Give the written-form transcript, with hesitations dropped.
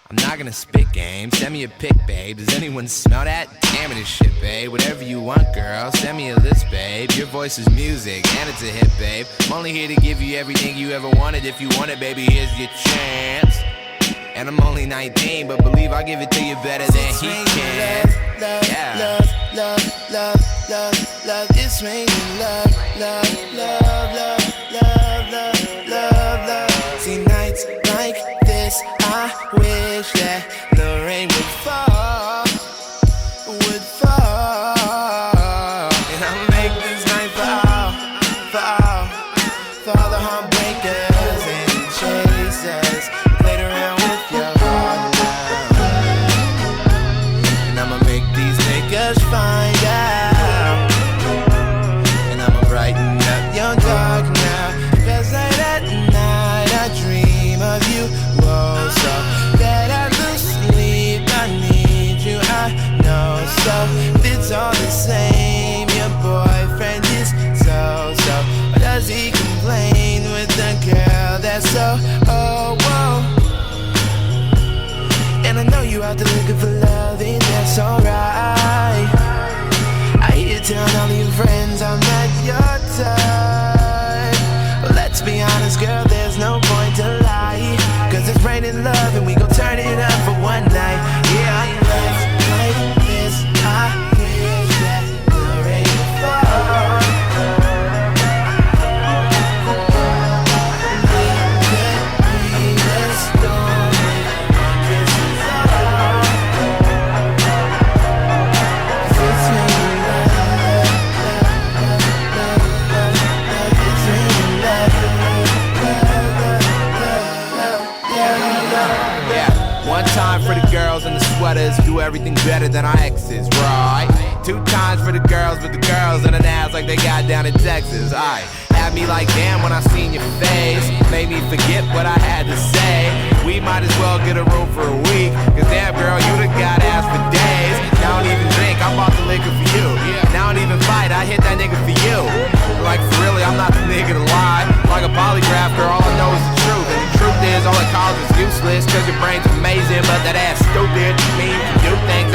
I'm not gonna spit game, send me a pic, babe. Does anyone smell that? Damn it, it's shit, babe. Whatever you want, girl, send me a list, babe. Your voice is music, and it's a hit, babe. I'm only here to give you everything you ever wanted. If you want it, baby, here's your chance. And I'm only 19, but believe I'll give it to you better than he can. Yeah. Love, love, love, love, love. It's raining love, love, love, love, love, love, love, love. See, nights like this, I wish that the rain would fall, would fall. And I'll make this night fall, fall, for all the heartbreakers and chasers. Played around with your heart now, and I'ma make these niggas find out, and I'ma brighten up your dark now. Cause late at night I dream of you, whoa, so that I lose sleep, I need you, I know. So if it's all the same, your boyfriend is so, or does he complain with the girl that's so, oh, whoa. And I know you out there looking for love, and that's alright. I hear you telling all your friends I'm not your type, but let's be honest, girl, there's no point to lie. Cause it's raining love and we gon' turn it up for one night. Yeah, I like this, I wish that the rain would fall. Time for the girls in the sweaters who do everything better than our exes, right? 2 times for the girls with the girls and an ass like they got down in Texas, alright. Had me like damn when I seen your face, made me forget what I had to say. We might as well get a room for a week, cause damn girl, you done got ass for days. Now I don't even drink, I bought the liquor for you. Now I don't even fight, I hit that nigga for you. Like for really, I'm not the nigga to lie. Like a polygraph, girl, all I know is the truth. And the truth is, all it calls is useless, cause your brain's amazing, but that ass stupid. Me, you can do things